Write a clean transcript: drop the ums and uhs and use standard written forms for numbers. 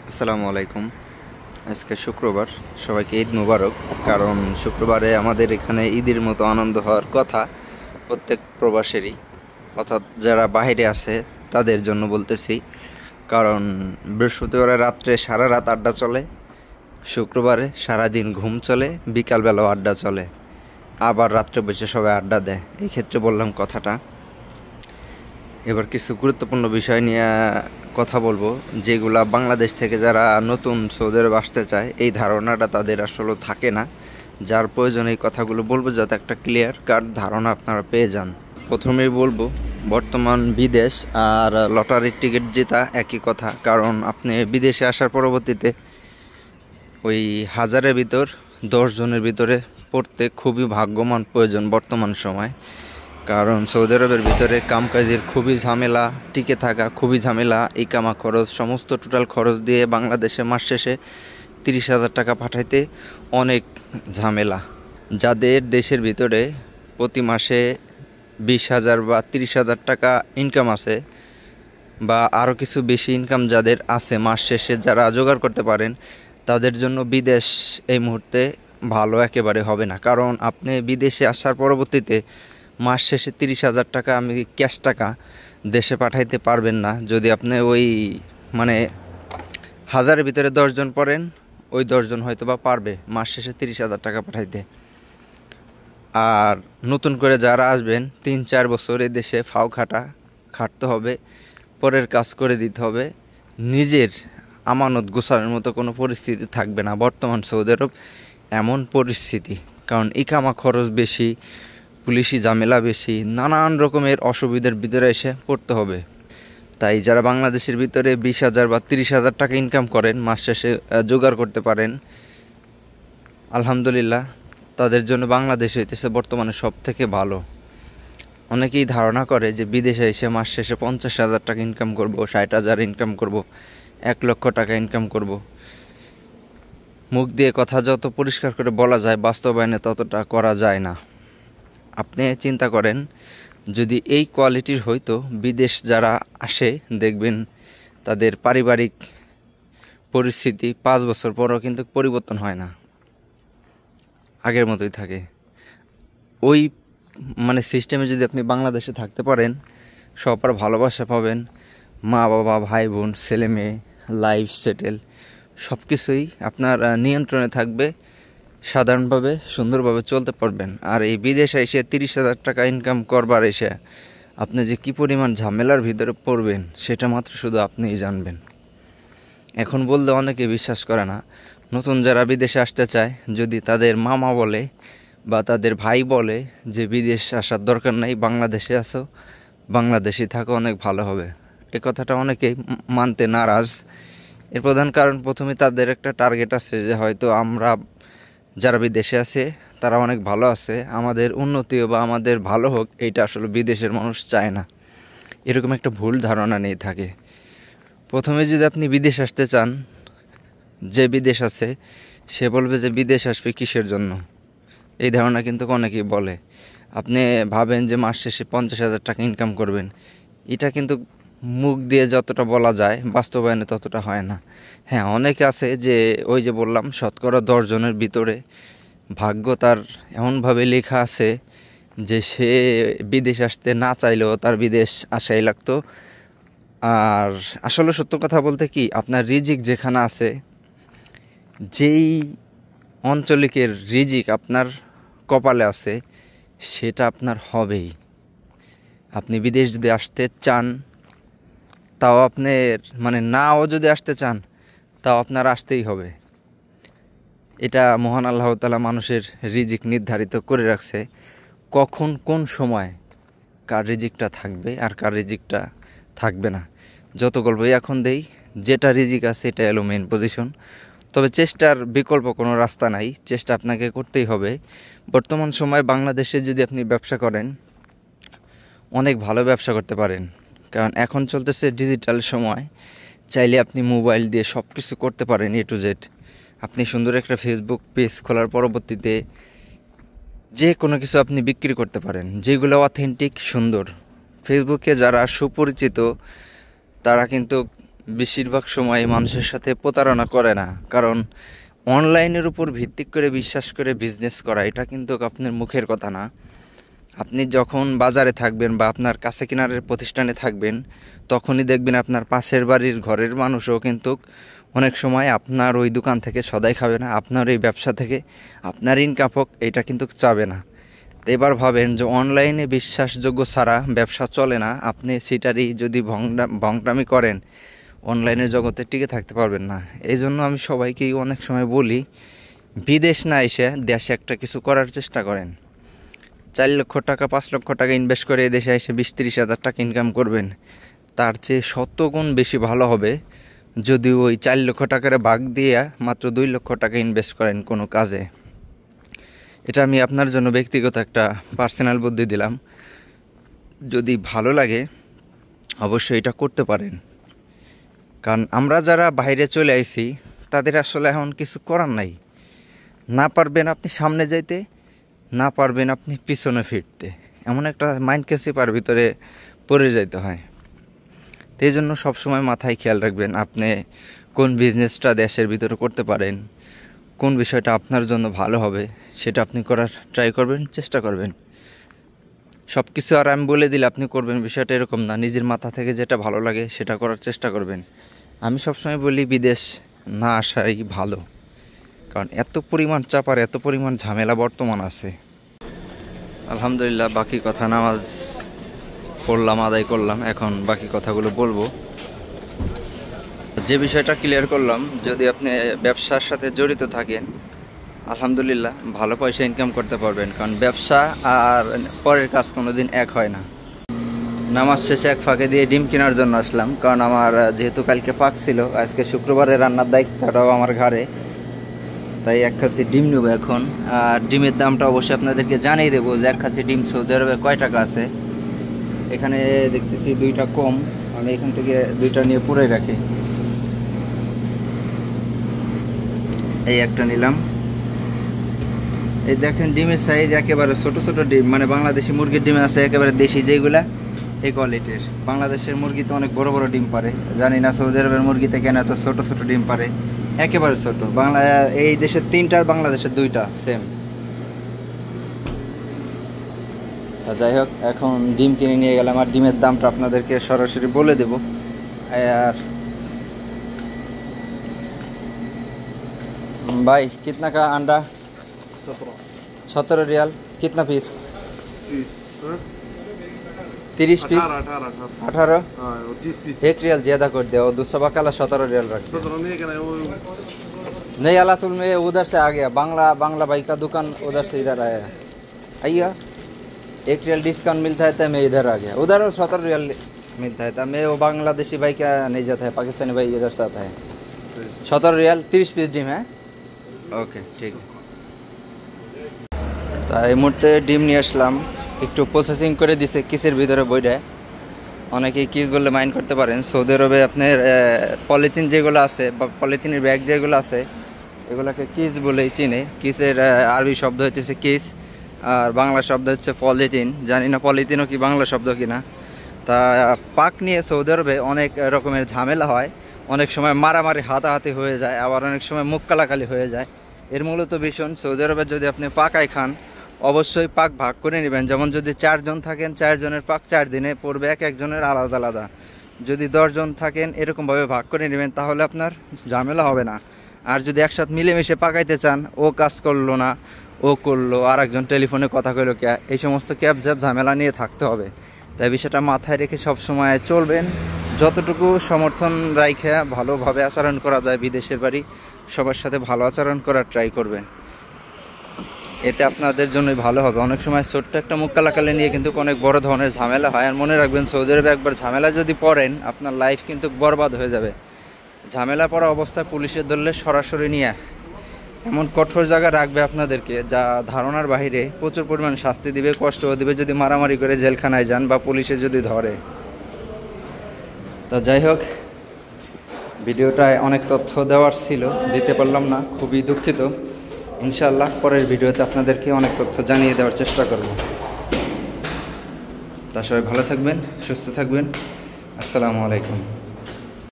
আসসালামু আলাইকুম। আজকে শুক্রবার, সবাইকে ঈদ মুবারক। কারণ শুক্রবারে আমাদের এখানে ঈদের মতো আনন্দ হওয়ার কথা প্রত্যেক প্রবাসেরই, অর্থাৎ যারা বাইরে আছে তাদের জন্য বলতেছি। কারণ বৃহস্পতিবারে রাত্রে সারা রাত আড্ডা চলে, শুক্রবারে সারাদিন ঘুম চলে, বিকালবেলাও আড্ডা চলে, আবার রাত্রে বসে সবাই আড্ডা দেয়। এই ক্ষেত্রে বললাম কথাটা। এবার কিছু গুরুত্বপূর্ণ বিষয় নিয়ে কথা বলবো, যেগুলা বাংলাদেশ থেকে যারা নতুন সৌদি আরব আসতে চায় এই ধারণাটা তাদের আসলে থাকে না। যার প্রয়োজন এই কথাগুলো বলবো, যাতে একটা ক্লিয়ার কাট ধারণা আপনারা পেয়ে যান। প্রথমেই বলবো, বর্তমান বিদেশ আর লটারির টিকিট জেতা একই কথা। কারণ আপনি বিদেশে আসার পরবর্তীতে ওই হাজারের ভিতর 10 জনের ভিতরে পড়তে খুবই ভাগ্যবান প্রয়োজন বর্তমান সময়। কারণ সৌদি আরবের ভিতরে কামকাজের খুবই ঝামেলা, টিকে থাকা খুবই ঝামেলা, ইকামা খরচ সমস্ত টোটাল খরচ দিয়ে বাংলাদেশে মাস শেষে 30,000 টাকা পাঠাইতে অনেক ঝামেলা। যাদের দেশের ভিতরে প্রতি মাসে 20,000 বা 30,000 টাকা ইনকাম আছে, বা আরও কিছু বেশি ইনকাম যাদের আছে, মাস শেষে যারা জোগাড় করতে পারেন, তাদের জন্য বিদেশ এই মুহূর্তে ভালো একেবারে হবে না। কারণ আপনি বিদেশে আসার পরবর্তীতে মাস শেষে 30,000 টাকা আমি ক্যাশ টাকা দেশে পাঠাইতে পারবেন না। যদি আপনি ওই মানে হাজারের ভিতরে 10 জন পড়েন, ওই 10 জন হয়তো বা পারবে মাস শেষে 30,000 টাকা পাঠাইতে। আর নতুন করে যারা আসবেন 3-4 বছর এই দেশে খাটতে হবে, পরের কাজ করে দিতে হবে, নিজের আমানত গোছানোর মতো কোনো পরিস্থিতি থাকবে না বর্তমান সৌদি আরব। এমন পরিস্থিতি, কারণ ইকামা খরচ বেশি, পুলিশি ঝামেলা বেশি, নানান রকমের অসুবিধার ভিতরে এসে পড়তে হবে। তাই যারা বাংলাদেশের ভিতরে 20,000 বা 30,000 টাকা ইনকাম করেন, মাস শেষে জোগাড় করতে পারেন, আলহামদুলিল্লাহ, তাদের জন্য বাংলাদেশ হইতেছে বর্তমানে সব থেকে ভালো। অনেকেই ধারণা করে যে বিদেশে এসে মাস শেষে 50,000 টাকা ইনকাম করব, 60,000 ইনকাম করব, 1 লক্ষ টাকা ইনকাম করব। মুখ দিয়ে কথা যত পরিষ্কার করে বলা যায়, বাস্তবায়নে ততটা করা যায় না। আপনি চিন্তা করেন, যদি এই কোয়ালিটির হইতো, বিদেশ যারা আসে দেখবেন তাদের পারিবারিক পরিস্থিতি 5 বছর পরও কিন্তু পরিবর্তন হয় না, আগের মতোই থাকে। ওই সিস্টেমে যদি আপনি বাংলাদেশে থাকতে পারেন, সবার ভালোবাসা পাবেন, মা বাবা ভাই বোন ছেলে মেয়ে লাইফ সেটেল সব কিছুই আপনার নিয়ন্ত্রণে থাকবে, সাধারণভাবে সুন্দরভাবে চলতে পারবেন। আর এই বিদেশে এসে 30,000 টাকা ইনকাম করবার এসে আপনি যে কী পরিমাণ ঝামেলার ভিতরে পড়বেন, সেটা মাত্র শুধু আপনিই জানবেন। এখন বললে অনেকে বিশ্বাস করে না। নতুন যারা বিদেশে আসতে চায়, যদি তাদের মামা বলে বা তাদের ভাই বলে যে বিদেশ আসার দরকার নাই, বাংলাদেশে আসো, বাংলাদেশে থাকো, অনেক ভালো হবে, এ কথাটা অনেকেই মানতে নারাজ। এর প্রধান কারণ, প্রথমে তাদের একটা টার্গেট আছে যে হয়তো আমরা যারা বিদেশে আছে তারা অনেক ভালো আছে, আমাদের উন্নতি বা আমাদের ভালো হোক, এইটা আসলে বিদেশের মানুষ চায় না। এরকম একটা ভুল ধারণা নিয়ে থাকে। প্রথমে যদি আপনি বিদেশ আসতে চান, যে বিদেশ আছে সে বলবে যে বিদেশ আসবে কিসের জন্য, এই ধারণা কিন্তু অনেকেই বলে। আপনি ভাবেন যে মাস শেষে 50,000 টাকা ইনকাম করবেন, এটা কিন্তু মুখ দিয়ে যতটা বলা যায়, বাস্তবায়নে ততটা হয় না। হ্যাঁ, অনেকে আছে যে ওই যে বললাম, শতকরা 10 জনের ভিতরে ভাগ্য তার এমনভাবে লেখা আছে যে সে বিদেশ আসতে না চাইলেও তার বিদেশ আসাই লাগতো। আর আসলে সত্য কথা বলতে কি, আপনার রিজিক যেখানে আছে, যেই অঞ্চলিকের রিজিক আপনার কপালে আছে, সেটা আপনার হবেই। আপনি বিদেশ যদি আসতে চান, তাও আপনার নাও যদি আসতে চান, তাও আপনার আসতেই হবে। এটা মহান আল্লাহ তাআলা মানুষের রিজিক নির্ধারিত করে রাখছে, কখন কোন সময় কার রিজিকটা থাকবে আর কার রিজিকটা থাকবে না। যত গল্পই এখন দেই, যেটা রিজিক আছে এটা এলো মেন পজিশন। তবে চেষ্টার বিকল্প কোনো রাস্তা নাই, চেষ্টা আপনাকে করতেই হবে। বর্তমান সময়ে বাংলাদেশে যদি আপনি ব্যবসা করেন, অনেক ভালো ব্যবসা করতে পারেন। কারণ এখন চলতেছে ডিজিটাল সময়, চাইলে আপনি মোবাইল দিয়ে সব কিছু করতে পারেন, এ টু জেড। আপনি সুন্দর একটা ফেসবুক পেজ খোলার পরবর্তীতে যে কোনো কিছু আপনি বিক্রি করতে পারেন, যেগুলো অথেন্টিক সুন্দর। ফেসবুকে যারা সুপরিচিত তারা কিন্তু বেশিরভাগ সময় মানুষের সাথে প্রতারণা করে না, কারণ অনলাইনের উপর ভিত্তি করে বিশ্বাস করে বিজনেস করা এটা কিন্তু আপনার মুখের কথা না। আপনি যখন বাজারে থাকবেন বা আপনার কাছে কিনারের প্রতিষ্ঠানে থাকবেন, তখনই দেখবেন আপনার পাশের বাড়ির ঘরের মানুষও কিন্তু অনেক সময় আপনার ওই দোকান থেকে সদাই খাবে না, আপনার এই ব্যবসা থেকে আপনার ইনকাম হোক এটা কিন্তু চাবে না। তো এবার ভাবেন যে অনলাইনে বিশ্বাসযোগ্য ছাড়া ব্যবসা চলে না, আপনি সেটারই যদি ভংটামি করেন অনলাইনের জগতে টিকে থাকতে পারবেন না। এই জন্য আমি সবাইকেই অনেক সময় বলি, বিদেশ না এসে দেশে একটা কিছু করার চেষ্টা করেন। 4 লক্ষ টাকা 5 লক্ষ টাকা ইনভেস্ট করে দেশে এসে 20-30 হাজার টাকা ইনকাম করবেন, তার চেয়ে 100 গুণ বেশি ভালো হবে যদি ওই 4 লক্ষ টাকার ভাগ দিয়ে মাত্র 2 লক্ষ টাকা ইনভেস্ট করেন কোনো কাজে। এটা আমি আপনার জন্য ব্যক্তিগত একটা পার্সোনাল বুদ্ধি দিলাম, যদি ভালো লাগে অবশ্যই এটা করতে পারেন। কারণ আমরা যারা বাইরে চলে আইছি তাদের আসলে এখন কিছু করার নাই, না পারবেন আপনি সামনে যাইতে, না পারবেন আপনি পিছনে ফিরতে, এমন একটা মাইন্ড ক্যাচিপার ভিতরে পড়ে যাইতে হয়। তো এই জন্য সবসময় মাথায় খেয়াল রাখবেন আপনি কোন বিজনেসটা দেশের ভিতরে করতে পারেন, কোন বিষয়টা আপনার জন্য ভালো হবে সেটা আপনি করার ট্রাই করবেন, চেষ্টা করবেন। সব কিছু আর আমি বলে দিলে আপনি করবেন বিষয়টা এরকম না, নিজের মাথা থেকে যেটা ভালো লাগে সেটা করার চেষ্টা করবেন। আমি সবসময় বলি বিদেশ না আসাই ভালো, কারণ এত পরিমাণ চাপ আর এত পরিমাণ ঝামেলা বর্তমান আছে। আলহামদুলিল্লাহ, বাকি কথা নামাজ পড়লাম, আদায় করলাম, এখন বাকি কথাগুলো বলবো। যে বিষয়টা ক্লিয়ার করলাম, যদি আপনি ব্যবসার সাথে জড়িত থাকেন আলহামদুলিল্লাহ ভালো পয়সা ইনকাম করতে পারবেন, কারণ ব্যবসা আর পরের কাজ কোনো দিন এক হয় না। নামাজ শেষে এক ফাঁকে দিয়ে ডিম কেনার জন্য আসলাম, কারণ আমার যেহেতু কালকে পাক ছিল, আজকে শুক্রবারে রান্নার দায়িত্বটাও আমার ঘরে, তাই এক খাসি ডিম নেব এখন। আর ডিমের দামটা অবশ্যই আপনাদেরকে জানিয়ে দেবো যে এক খাসি ডিম সৌদি আরবে কয় টাকা আছে। এখানে দেখতেছি 2টা কম, আমি এখান থেকে 2টা নিয়ে পুরে রাখি। এই একটা নিলাম। এই দেখেন ডিমের সাইজ একেবারে ছোট ছোট ডিম, মানে বাংলাদেশি মুরগির ডিম আছে একেবারে দেশি যেগুলা, এই কোয়ালিটির। বাংলাদেশের মুরগিতে অনেক বড় বড় ডিম পারে, জানি না সৌদি আরবের মুরগিতে কেন এত ছোট ছোট ডিম পারে, একেবারে ছোট। বাংলা এই দেশের 3টা আর বাংলাদেশের 2টা সেম। তা যাই হোক, এখন ডিম কিনে নিয়ে গেলাম, আর ডিমের দামটা আপনাদেরকে সরাসরি বলে দেব। আর भाई कितना का अंडा? 17 रियाल। कितना पीस? 30 पीस। 18 1 रियाल ज्यादा कर दिया, और दूसरा बकाला 17 रियाल रख। नहीं अलातुल में उधर से आ गया, बांग्ला भाई का दुकान उधर से इधर आया। आइया 1 रियाल डिस्काउंट मिलता है तो मैं इधर आ गया, उधर 17 रियाल मिलता है, तो मैं वो बांग्लादेशी भाई क्या नहीं जाता है, पाकिस्तानी भाई इधर से आता है। 17 रियाल 30 पीस डिम है। ওকে ঠিক। তা এই মুহূর্তে ডিম নিয়ে আসলাম, একটু প্রসেসিং করে দিছে কিসের ভিতরে বইটা। অনেকেই কিস বললে মাইন্ড করতে পারেন, সৌদি আরবে আপনার পলিথিন যেগুলো আছে বা পলিথিনের ব্যাগ যেগুলো আছে এগুলোকে কিস বলেই চিনে। কিসের আরবি শব্দ হচ্ছে কিস, আর বাংলা শব্দ হচ্ছে পলিথিন। জানি না পলিথিনও কি বাংলা শব্দ কিনা। তা পাক নিয়ে সৌদি আরবে অনেক রকমের ঝামেলা হয়, অনেক সময় মারামারি হাতাহাতি হয়ে যায়, আবার অনেক সময় মুখ কালাকালি হয়ে যায়। এর মূলত ভীষণ সৌদি আরবে যদি আপনি পাকাই খান অবশ্যই পাক ভাগ করে নেবেন। যেমন যদি 4 জন থাকেন 4 জনের পাক 4 দিনে পড়বে, এক একজনের আলাদা আলাদা। যদি 10 জন থাকেন এরকমভাবে ভাগ করে নেবেন, তাহলে আপনার ঝামেলা হবে না। আর যদি একসাথে মিলেমিশে পাকাইতে চান, ও কাজ করলো না ও করলো, আর একজন টেলিফোনে কথা কইলো কে, এই সমস্ত ক্যাব ঝ্যাপ ঝামেলা নিয়ে থাকতে হবে। তাই বিষয়টা মাথায় রেখে সবসময় চলবেন, যতটুকু সমর্থন রাইখে ভালোভাবে আচরণ করা যায় বিদেশের বাড়ি সবার সাথে ভালো আচরণ করার ট্রাই করবেন, এতে আপনাদের জন্যই ভালো হবে। অনেক সময় ছোট্ট একটা মুখ কালাকালি নিয়ে কিন্তু অনেক বড় ধরনের ঝামেলা হয়। আর মনে রাখবেন সৌদি আরবে একবার ঝামেলা যদি পড়েন আপনার লাইফ কিন্তু বরবাদ হয়ে যাবে। ঝামেলা পড়া অবস্থায় পুলিশের ধরলে সরাসরি নিয়ে এমন কঠোর জায়গা রাখবে আপনাদেরকে যা ধারণার বাইরে, প্রচুর পরিমাণ শাস্তি দিবে, কষ্টও দিবে যদি মারামারি করে জেলখানায় যান বা পুলিশে যদি ধরে। তো যাই হোক, ভিডিওটায় অনেক তথ্য দেওয়ার ছিল, দিতে পারলাম না, খুবই দুঃখিত। ইনশাআল্লাহ পরের ভিডিওতে আপনাদেরকে অনেক তথ্য জানিয়ে দেওয়ার চেষ্টা করব। তা সবাই ভালো থাকবেন, সুস্থ থাকবেন। আসসালামু আলাইকুম।